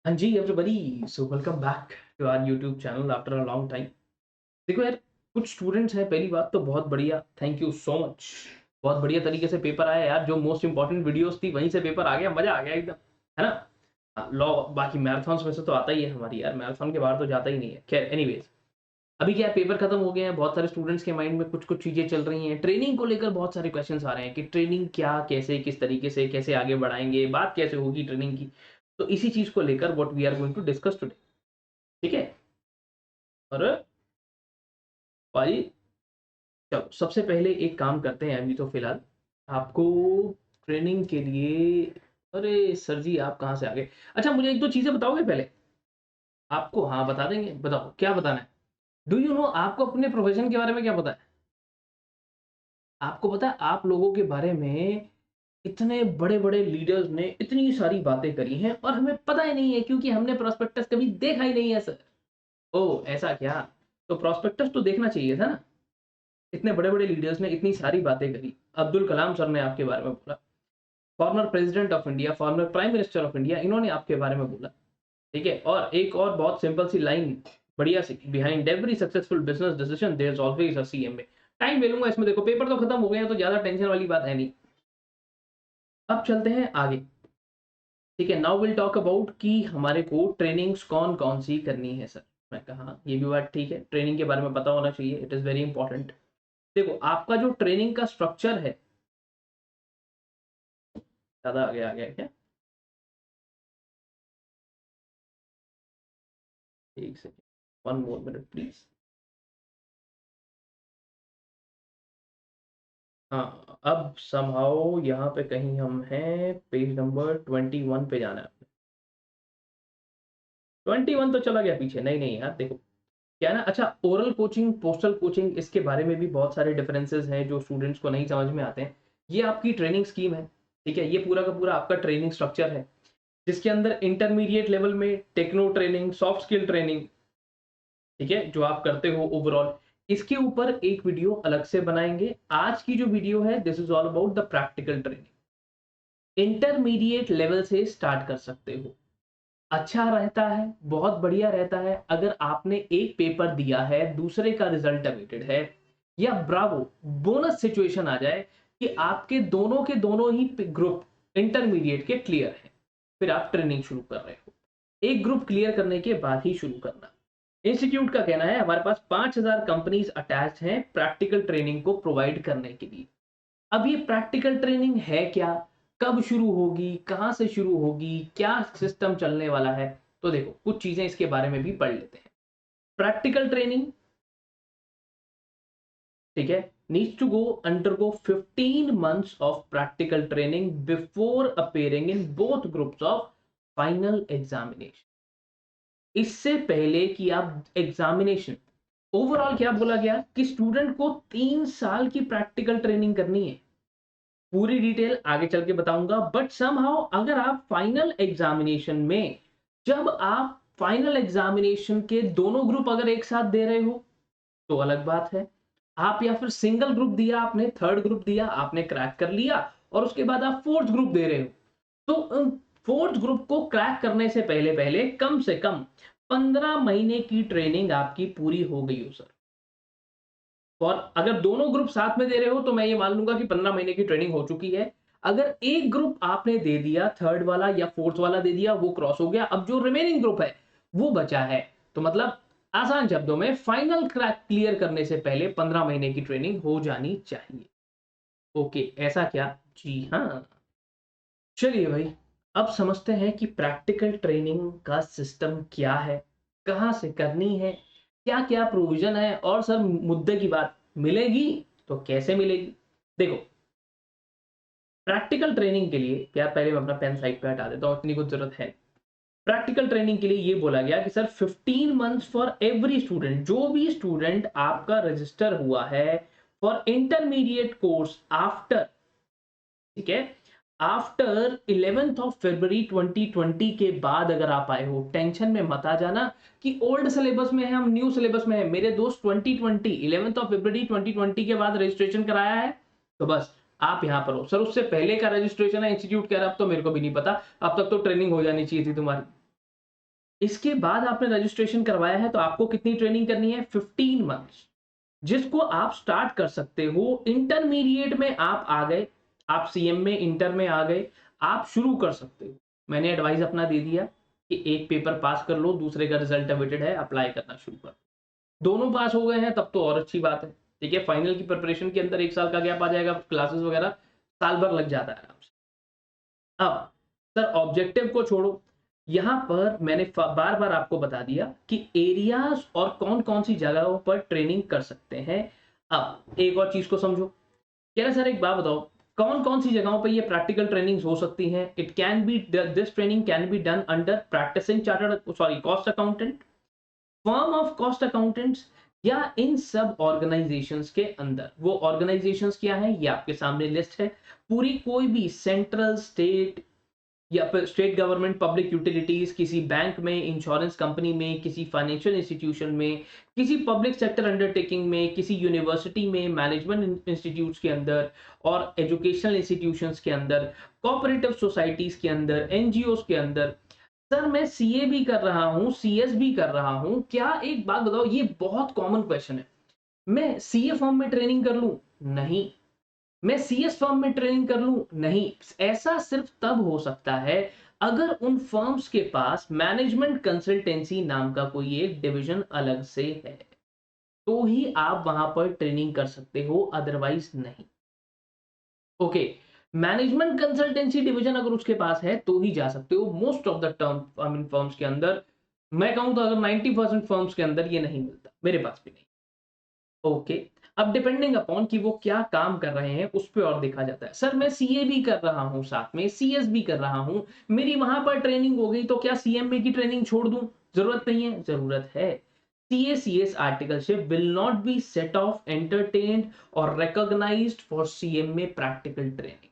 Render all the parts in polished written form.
हाँ जी everybody, so welcome back to our YouTube channel after a long time. देखो यार, कुछ स्टूडेंट्स हैं। पहली बात तो बहुत बढ़िया, थैंक यू सो मच। बहुत बढ़िया तरीके से पेपर आया यार। जो मोस्ट इंपॉर्टेंट वीडियोस थी वहीं से पेपर आ गया, मजा आ गया एकदम, है ना। लॉ बाकी मैराथन में से तो आता ही है हमारी यार, मैराथन के बाहर तो जाता ही नहीं है। खैर एनीवेज, अभी क्या है, पेपर खत्म हो गए हैं। बहुत सारे स्टूडेंट्स के माइंड में कुछ कुछ चीजें चल रही हैं। ट्रेनिंग को लेकर बहुत सारे क्वेश्चंस आ रहे हैं कि ट्रेनिंग क्या, कैसे, किस तरीके से, कैसे आगे बढ़ाएंगे, बात कैसे होगी ट्रेनिंग की। तो इसी चीज को लेकर what we are going to discuss today. ठीक है। और भाई, चलो सबसे पहले एक काम करते हैं। अभी तो फिलहाल आपको ट्रेनिंग के लिए, अरे सर जी आप कहाँ से आ गए। अच्छा मुझे एक दो चीजें बताओगे पहले। आपको हाँ बता देंगे, बताओ क्या बताना है। डू यू नो, आपको अपने प्रोफेशन के बारे में क्या पता है। आपको पता है आप लोगों के बारे में इतने बड़े बड़े लीडर्स ने इतनी सारी बातें करी हैं और हमें पता ही नहीं है, क्योंकि हमने प्रोस्पेक्टस कभी देखा ही नहीं है सर। ओह ऐसा क्या। तो प्रोस्पेक्टस तो देखना चाहिए था ना। इतने बड़े-बड़े लीडर्स ने इतनी सारी बातें करी। अब्दुल कलाम सर ने आपके बारे में बोला, former president of India, former prime minister of India, इन्होंने आपके बारे में बोला। ठीक है। और एक और बहुत सिंपल सी लाइन, बढ़िया सी, behind every successful business decision there is always a CMA. Time ले लूंगा इसमें, देखो पेपर तो खत्म हो गए हैं तो ज्यादा टेंशन वाली बात है नहीं। अब चलते हैं आगे। ठीक है, नाउ विल टॉक अबाउट कि हमारे को ट्रेनिंग्स कौन कौन सी करनी है सर। मैं कहा हाँ, ये भी बात ठीक है, ट्रेनिंग के बारे में पता होना चाहिए, इट इज वेरी इंपॉर्टेंट। देखो आपका जो ट्रेनिंग का स्ट्रक्चर है, ज़्यादा आगे आ गया क्या? एक सेकंड, 1 मोर मिनट प्लीज़। हाँ, अब समहाउ यहाँ पे कहीं हम हैं, पेज नंबर 21 पे जाना है। 21 तो चला गया पीछे। नहीं, नहीं यार देखो, क्या है ना, अच्छा ओरल कोचिंग, पोस्टल कोचिंग, इसके बारे में भी बहुत सारे डिफरेंसेस हैं जो स्टूडेंट्स को नहीं समझ में आते हैं। ये आपकी ट्रेनिंग स्कीम है। ठीक है, ये पूरा का पूरा आपका ट्रेनिंग स्ट्रक्चर है, जिसके अंदर इंटरमीडिएट लेवल में techno training, soft skill training, ठीक है, जो आप करते हो ओवरऑल, इसके ऊपर एक वीडियो अलग से बनाएंगे। आज की जो वीडियो है, this is all about the practical training. Intermediate level से स्टार्ट कर सकते हो। अच्छा रहता है, बहुत बढ़िया रहता है अगर आपने एक पेपर दिया है, दूसरे का रिजल्ट अवेटेड है, या ब्रावो, बोनस सिचुएशन आ जाए कि आपके दोनों के दोनों ही ग्रुप इंटरमीडिएट के क्लियर हैं, फिर आप ट्रेनिंग शुरू कर रहे हो। एक ग्रुप क्लियर करने के बाद ही शुरू करना। इंस्टीट्यूट का कहना है हमारे पास 5000 कंपनीज अटैच हैं प्रैक्टिकल ट्रेनिंग को प्रोवाइड करने के लिए। अब ये प्रैक्टिकल ट्रेनिंग है क्या, कब शुरू होगी, कहां से शुरू होगी, क्या सिस्टम चलने वाला है, तो देखो कुछ चीजें इसके बारे में भी पढ़ लेते हैं। प्रैक्टिकल ट्रेनिंग, ठीक है, needs to go undergo 15 months of practical training before appearing in both groups of final examination. इससे पहले कि आप एग्जामिनेशन, ओवरऑल क्या बोला गया कि स्टूडेंट को 3 साल की प्रैक्टिकल ट्रेनिंग करनी है। पूरी डिटेल आगे चल के बताऊंगा, बट समहाउ अगर आप फाइनल एग्जामिनेशन में, जब आप फाइनल एग्जामिनेशन के दोनों ग्रुप अगर एक साथ दे रहे हो तो अलग बात है। आप या फिर सिंगल ग्रुप दिया आपने, थर्ड ग्रुप दिया आपने, क्रैक कर लिया, और उसके बाद आप फोर्थ ग्रुप दे रहे हो, तो फोर्थ ग्रुप को क्रैक करने से पहले पहले कम से कम 15 महीने की ट्रेनिंग आपकी पूरी हो गई हो सर। और अगर दोनों ग्रुप साथ में दे रहे हो तो मैं ये मान लूंगा कि 15 महीने की ट्रेनिंग हो चुकी है। अगर एक ग्रुप आपने दे दिया, थर्ड वाला या फोर्थ वाला दे दिया, वो क्रॉस हो गया, अब जो रिमेनिंग ग्रुप है वो बचा है। तो मतलब आसान शब्दों में, फाइनल क्रैक क्लियर करने से पहले 15 महीने की ट्रेनिंग हो जानी चाहिए। ओके, ऐसा क्या? जी हाँ। चलिए भाई, अब समझते हैं कि प्रैक्टिकल ट्रेनिंग का सिस्टम क्या है, कहाँ से करनी है, क्या-क्या प्रोविज़न है, और सर मुद्दे की बात, मिलेगी तो कैसे मिलेगी? देखो, प्रैक्टिकल ट्रेनिंग के लिए क्या, पहले मैं अपना पेन साइड पे हटा देता हूँ, इतनी कुछ ज़रूरत है। प्रैक्टिकल ट्रेनिंग के लिए ये बोला गया कि sir 15 months for every student, जो भी स्टूडेंट आपका रजिस्टर हुआ है फॉर इंटरमीडिएट कोर्स आफ्टर, ठीक है, आफ्टर 11th ऑफ फरवरी 2020 के बाद अगर आप आए हो, टेंशन में मत आ जाना कि ओल्ड सिलेबस में है, हम न्यू सिलेबस में है। मेरे दोस्त 2020 11th ऑफ फरवरी 2020 के बाद रजिस्ट्रेशन कराया है, तो बस आप यहाँ पर हो। सर उससे पहले का रजिस्ट्रेशन है, इंस्टीट्यूट कह रहा, अब तो मेरे को भी नहीं पता, अब तक तो ट्रेनिंग हो जानी चाहिए थी तुम्हारी। इसके बाद आपने रजिस्ट्रेशन करवाया है तो आपको कितनी ट्रेनिंग करनी है? 15 मंथ्स, जिसको आप स्टार्ट कर सकते हो इंटरमीडिएट में। आप आ गए, आप सीएम में इंटर में आ गए, आप शुरू कर सकते हो। मैंने एडवाइस अपना दे दिया कि एक पेपर पास कर लो, दूसरे का रिजल्ट अवेटेड है, अप्लाई करना शुरू कर। दोनों पास हो गए हैं तब तो और अच्छी बात है। ठीक है, फाइनल की प्रिपरेशन के अंदर 1 साल का गैप आ जाएगा, क्लासेस वगैरह साल भर लग जाता है आराम से। अब सर ऑब्जेक्टिव को छोड़ो, यहाँ पर मैंने बार बार आपको बता दिया कि एरियाज और कौन कौन सी जगहों पर ट्रेनिंग कर सकते हैं। अब एक और चीज को समझो, कह रहे सर एक बात बताओ, कौन कौन सी जगहों पर ये प्रैक्टिकल ट्रेनिंग हो सकती है? It can be, this training can be done under practicing chartered sorry cost accountant, firm of cost accountants, या इन सब ऑर्गेनाइजेशंस के अंदर। वो ऑर्गेनाइजेशंस क्या है ये आपके सामने लिस्ट है पूरी। कोई भी सेंट्रल, स्टेट या फिर स्टेट गवर्नमेंट पब्लिक यूटिलिटीज, किसी बैंक में, इंश्योरेंस कंपनी में, किसी फाइनेंशियल इंस्टीट्यूशन में, किसी पब्लिक सेक्टर अंडरटेकिंग में, किसी यूनिवर्सिटी में, मैनेजमेंट इंस्टीट्यूट्स के अंदर और एजुकेशनल इंस्टीट्यूशंस के अंदर, कोऑपरेटिव सोसाइटीज के अंदर, एनजीओस के अंदर। सर मैं सीए भी कर रहा हूँ, सीएस भी कर रहा हूँ, क्या एक बात बताओ, ये बहुत कॉमन क्वेश्चन है, मैं सीए फॉर्म में ट्रेनिंग कर लूं? नहीं। मैं सीएस फर्म में ट्रेनिंग कर लूं? नहीं। ऐसा सिर्फ तब हो सकता है अगर उन फर्म्स के पास मैनेजमेंट कंसल्टेंसी नाम का कोई एक डिवीजन अलग से है, तो ही आप वहां पर ट्रेनिंग कर सकते हो, अदरवाइज नहीं। ओके, मैनेजमेंट कंसल्टेंसी डिवीजन अगर उसके पास है तो ही जा सकते हो। Most of the term I mean firms के अंदर, मैं कहूं तो अगर 90% फर्म्स के अंदर ये नहीं मिलता, मेरे पास भी नहीं। ओके, अब डिपेंडिंग अपॉन कि वो क्या काम कर रहे हैं उस पे और देखा जाता है। सर मैं सीए भी कर रहा हूँ, साथ में सीएस भी कर रहा हूँ, मेरी वहां पर ट्रेनिंग हो गई, तो क्या सीएमए की ट्रेनिंग छोड़ दूं? जरूरत नहीं है। जरूरत है। CA CS articleship will not be set off entertained और recognised for CMA practical training.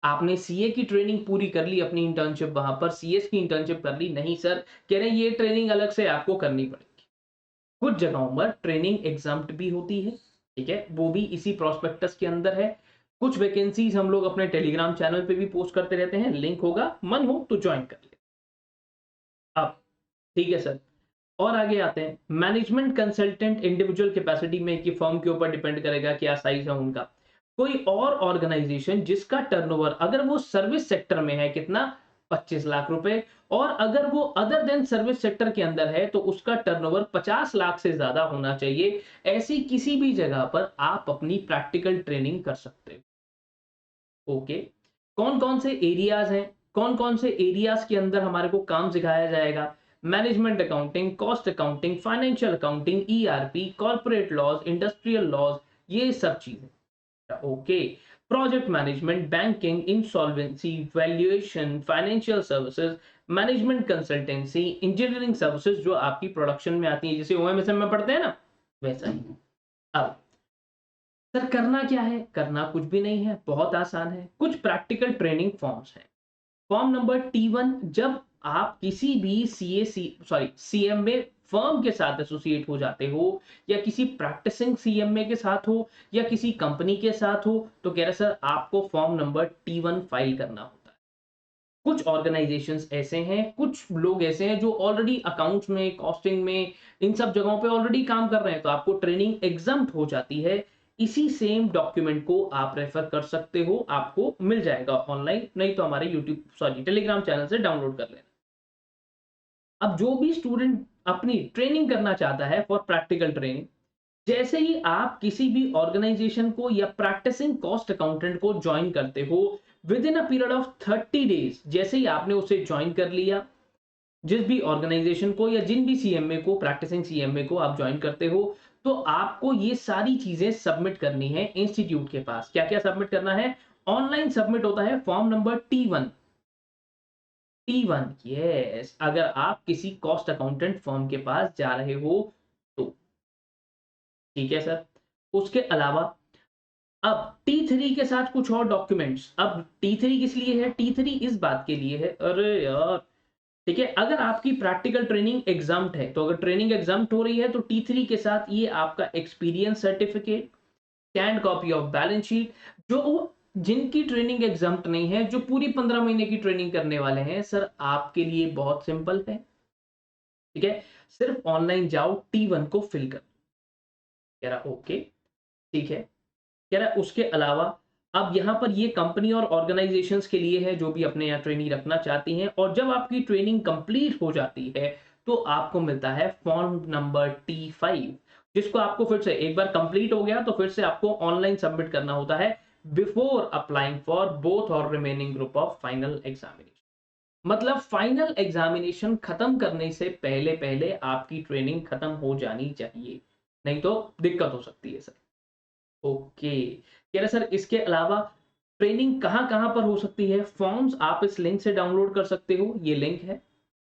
आपने सीए की ट्रेनिंग पूरी कर ली, अपनी इंटर्नशिप वहां पर सीएस की इंटर्नशिप कर ली, नहीं सर, कह रहे हैं ये ट्रेनिंग अलग से आपको करनी पड़ेगी। कुछ जगहों पर ट्रेनिंग एग्जाम्प्ट भी होती है, ठीक है, वो भी इसी प्रोस्पेक्टस के अंदर है। कुछ वैकेंसीज हम लोग अपने टेलीग्राम चैनल पे भी पोस्ट करते रहते हैं, लिंक होगा, मन हो तो ज्वाइन कर ले। अब ठीक है सर, और आगे आते हैं। मैनेजमेंट कंसल्टेंट इंडिविजुअल कैपेसिटी में कि फर्म के ऊपर डिपेंड करेगा क्या साइज है उनका। कोई और ऑर्गेनाइजेशन जिसका टर्नओवर अगर वो सर्विस सेक्टर में है कितना, 25 लाख रुपए, और अगर वो अदर देन सर्विस सेक्टर के अंदर है तो उसका टर्नओवर 50 लाख से ज्यादा होना चाहिए। ऐसी किसी भी जगह पर आप अपनी प्रैक्टिकल ट्रेनिंग कर सकते हो। ओके, कौन कौन से एरियाज हैं, कौन कौन से एरियाज के अंदर हमारे को काम सिखाया जाएगा? Management accounting, cost accounting, financial accounting, ERP, corporate laws, industrial laws, ये सब चीजें। Okay, project management, banking, insolvency, valuation, financial services, management consultancy, engineering services जो आपकी प्रोडक्शन में आती है, जैसे ओएमएसएम में पढ़ते हैं ना, वैसा ही। अब सर करना क्या है? करना कुछ भी नहीं है, बहुत आसान है। कुछ प्रैक्टिकल ट्रेनिंग फॉर्म्स हैं। फॉर्म नंबर T1, जब आप किसी भी सीएमए फर्म के साथ एसोसिएट हो जाते हो, या किसी प्रैक्टिसिंग सीएमए के साथ हो, या किसी कंपनी के साथ हो, तो कह रहे सर आपको फॉर्म नंबर T1 फाइल करना होता है। कुछ ऑर्गेनाइजेशंस ऐसे हैं, कुछ लोग ऐसे हैं जो ऑलरेडी अकाउंट्स में, कॉस्टिंग में, इन सब जगहों पे ऑलरेडी काम कर रहे हैं, तो आपको ट्रेनिंग एग्जम्प्ट हो जाती है। इसी सेम डॉक्यूमेंट को आप रेफर कर सकते हो, आपको मिल जाएगा ऑनलाइन, नहीं तो हमारे टेलीग्राम चैनल से डाउनलोड कर लेना। अब जो भी स्टूडेंट अपनी ट्रेनिंग करना चाहता है फॉर प्रैक्टिकल ट्रेनिंग, जैसे ही आप किसी भी ऑर्गेनाइजेशन को या प्रैक्टिसिंग कॉस्ट अकाउंटेंट को ज्वाइन करते हो, with in a period of 30 days, जैसे ही आपने उसे ज्वाइन कर लिया, जिस भी ऑर्गेनाइजेशन को या जिन भी सीएमए को, प्रैक्टिसिंग सीएमए को आप ज्वाइन करते हो, तो आपको ये सारी चीजें सबमिट करनी है इंस्टीट्यूट के पास। क्या क्या सबमिट करना है? ऑनलाइन सबमिट होता है form number T1। T1, yes, अगर आप किसी कॉस्ट अकाउंटेंट फर्म के पास जा रहे हो तो। ठीक है सर, उसके अलावा अब T3 के साथ कुछ और डॉक्यूमेंट्स। अब T3 किस लिए है? T3 इस बात के लिए है, अरे यार, ठीक है, अगर आपकी प्रैक्टिकल ट्रेनिंग एग्जाम्प्ट है, तो अगर ट्रेनिंग एग्जाम्प्ट हो रही है तो T3 के साथ ये आपका experience certificate, scan copy of balance sheet. जो जिनकी ट्रेनिंग एग्जाम्प्ट नहीं है, जो पूरी 15 महीने की ट्रेनिंग करने वाले हैं, सर आपके लिए बहुत सिंपल है। ठीक है, सिर्फ ऑनलाइन जाओ, T1 को फिल कर। कह रहा ओके, ठीक है। कह रहा उसके अलावा अब यहाँ पर ये कंपनी और ऑर्गेनाइजेशंस के लिए है जो भी अपने यहाँ ट्रेनिंग रखना चाहती हैं, और जब आपकी ट्रेनिंग कंप्लीट हो जाती है तो आपको मिलता है फॉर्म नंबर T5, जिसको आपको फिर से एक बार कंप्लीट हो गया तो फिर से आपको ऑनलाइन सबमिट करना होता है बिफोर अप्लाइंग फॉर बोथ और remaining group of final examination. मतलब फाइनल एग्जामिनेशन खत्म करने से पहले पहले आपकी ट्रेनिंग खत्म हो जानी चाहिए, नहीं तो दिक्कत हो सकती है सर। ओके, कह रहे सर इसके अलावा ट्रेनिंग कहाँ-कहाँ पर हो सकती है? फॉर्म्स आप इस लिंक से डाउनलोड कर सकते हो, ये लिंक है,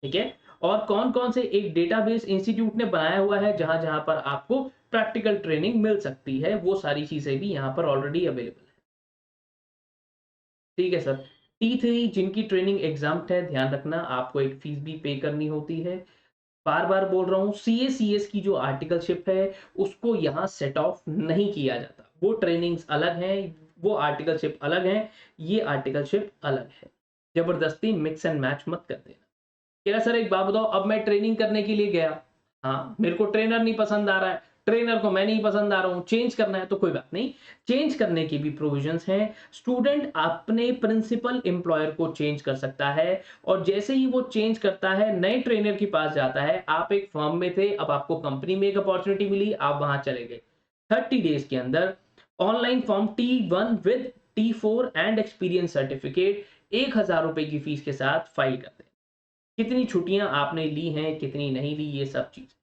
ठीक है? और कौन-कौन से एक डेटाबेस इंस्टीट्यूट ने बनाया हुआ है जहाँ-जहाँ पर आपको प्रैक्टिकल ट्रेनिंग मिल सकती है, वो सारी चीज़ें भी यहाँ पर ऑलरेडी अवेलेबल है। ठीक है सर। T3 जिनकी ट्रेनिंग एग्ज़ाम्प्ट है, ध्यान रखना आपको एक फीस भी पे करनी होती है। बार-बार बोल रहा हूँ, सीए-सीएस की जो आर्टिकलशिप है, उसको यहाँ सेट ऑफ नहीं किया जाता। वो ट्रेनिंग्स अलग हैं, वो आर्टिकलशिप अलग हैं, ये आर्टिकलशिप अलग है। ज़बरदस्ती मिक्स एंड मैच मत कर देना। कह रहा सर एक बात बताओ, अब मैं ट्रेनिंग करने के लिए गया, हाँ, मेरे को ट्रेनर नहीं पसंद आ रहा है, ट्रेनर को मैं नहीं पसंद आ रहा हूँ, चेंज करना है तो कोई बात नहीं, चेंज करने की भी प्रोविजंस हैं। स्टूडेंट अपने प्रिंसिपल एम्प्लॉयर को चेंज कर सकता है, और जैसे ही वो चेंज करता है, नए ट्रेनर के पास जाता है। आप एक फर्म में थे, अब आपको कंपनी में एक अपॉर्चुनिटी मिली, आप वहां चले गए। 30 डेज के अंदर online form T1 with T4 and experience certificate 1000 रुपए की फीस के साथ फाइल कर दें। कितनी छुट्टियां आपने ली हैं, कितनी नहीं ली, ये सब चीज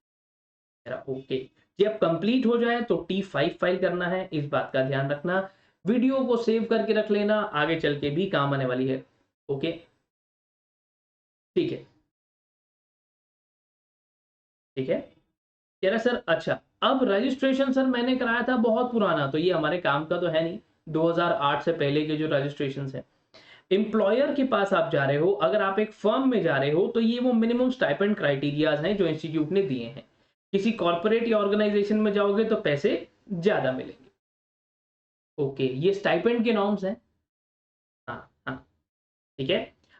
मेरा ओके। जब कंप्लीट हो जाए तो T5 फाइल करना है, इस बात का ध्यान रखना। वीडियो को सेव करके रख लेना, आगे चल के भी काम आने वाली है। ओके, ठीक है, ठीक है। कह रहा सर अच्छा, अब रजिस्ट्रेशन सर मैंने कराया था बहुत पुराना, तो ये हमारे काम का तो है नहीं। 2008 से पहले के जो रजिस्ट्रेशन है, एम्प्लॉयर के पास आप जा रहे हो, अगर आप एक फर्म में जा रहे हो तो ये वो मिनिमम स्टाइपेंड क्राइटेरियाज हैं जो इंस्टीट्यूट ने दिए हैं। किसी कॉर्पोरेट या ऑर्गेनाइजेशन में जाओगे तो पैसे ज्यादा मिलेंगे। ओके, ये स्टाइपेंड के नॉर्म्स हैं। हाँ हाँ, ठीक है।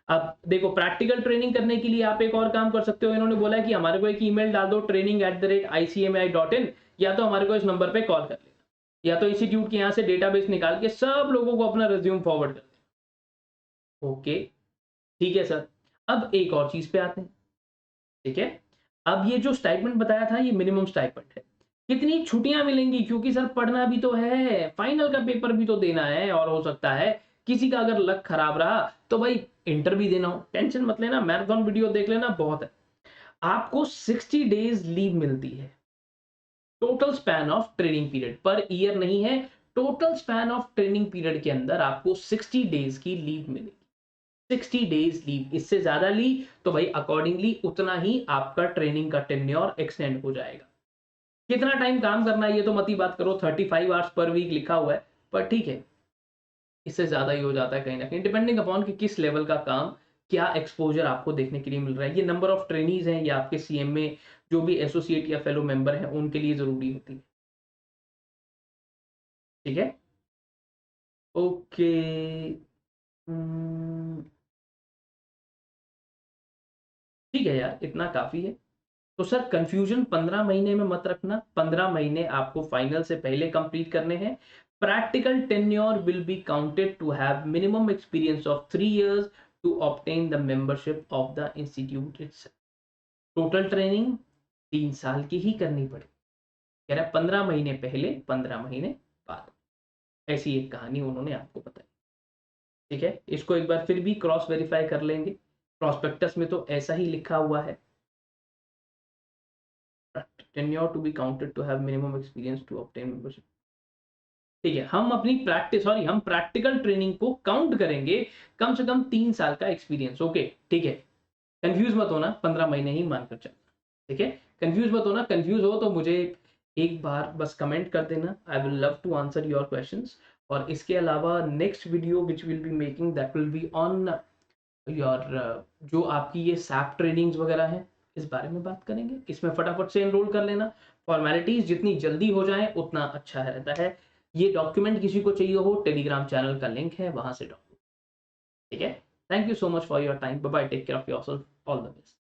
अब देखो, प्रैक्टिकल ट्रेनिंग करने के लिए आप एक और काम कर सकते हो। इन्होंने बोला है कि हमारे को एक ईमेल डाल दो training@icmi.in, या तो हमारे को इस नंबर पे कॉल कर लेना, या तो इंस्टीट्यूट के यहाँ से डेटाबेस निकाल के सब लोगों को अपना रिज्यूम फॉरवर्ड कर देना। ओके, ठीक है सर। अब एक और चीज पे आते हैं, ठीक है। अब ये जो स्टाइपेंड बताया था, ये मिनिमम स्टाइपेंड है। कितनी छुट्टियां मिलेंगी, क्योंकि सर पढ़ना भी तो है, फाइनल का पेपर भी तो देना है, और हो सकता है किसी का अगर लक खराब रहा तो भाई इंटर भी देना हो। टेंशन मत लेना, मैराथन वीडियो देख लेना, बहुत है। आपको 60 डेज लीव मिलती है। Total span of training period per year नहीं है, total span of training period के अंदर आपको 60 डेज की लीव मिलेगी। 60 डेज लीव, इससे ज्यादा ली तो भाई अकॉर्डिंगली उतना ही आपका ट्रेनिंग का टेन्योर एक्सटेंड हो जाएगा। कितना टाइम काम करना है ये तो मत ही बात करो, 35 आवर्स पर वीक लिखा हुआ है, पर ठीक है, इससे ज्यादा ही हो जाता है कहीं ना कहीं, डिपेंडिंग अपॉन कि किस लेवल का काम, क्या एक्सपोजर आपको देखने के लिए मिल रहा है। ये नंबर ऑफ ट्रेनीज हैं, या आपके सीएम में जो भी एसोसिएट या फेलो मेंबर हैं उनके लिए जरूरी होती है। ठीक है, ओके। ठीक है यार, इतना काफी है। तो सर कंफ्यूजन 15 महीने में मत रखना, 15 महीने आपको फाइनल से पहले कंप्लीट करने हैं। Practical tenure will be counted to have minimum experience of 3 years to obtain the membership of the institute itself. Total training 3 साल की ही करनी पड़ेगी। कह रहा है 15 महीने पहले, 15 महीने बाद। ऐसी एक कहानी उन्होंने आपको बताई। ठीक है, इसको एक बार फिर भी क्रॉस वेरीफाई कर लेंगे, प्रॉस्पेक्टस में तो ऐसा ही लिखा हुआ है, tenure to be counted to have minimum experience to obtain membership। ठीक है, हम अपनी प्रैक्टिस, सॉरी, हम प्रैक्टिकल ट्रेनिंग को काउंट करेंगे कम से कम 3 साल का एक्सपीरियंस। ओके, ठीक है, कंफ्यूज मत होना, 15 महीने ही मानकर चलना। ठीक है, कंफ्यूज मत होना, कंफ्यूज हो तो मुझे एक बार बस कमेंट कर देना, I will love to answer your questions. और इसके अलावा next video which will be making, that will be on your जो आपकी ये सैप ट्रेनिंग्स वगैरह हैं, इस बारे में बात करेंगे। इसमें फटाफट से एनरोल कर लेना, फॉर्मेलिटीज जितनी जल्दी हो जाए उतना अच्छा रहता है। ये डॉक्यूमेंट किसी को चाहिए हो, टेलीग्राम चैनल का लिंक है, वहां से डाउनलोड। ठीक है, thank you so much for your time, bye bye, take care of yourself, all the best.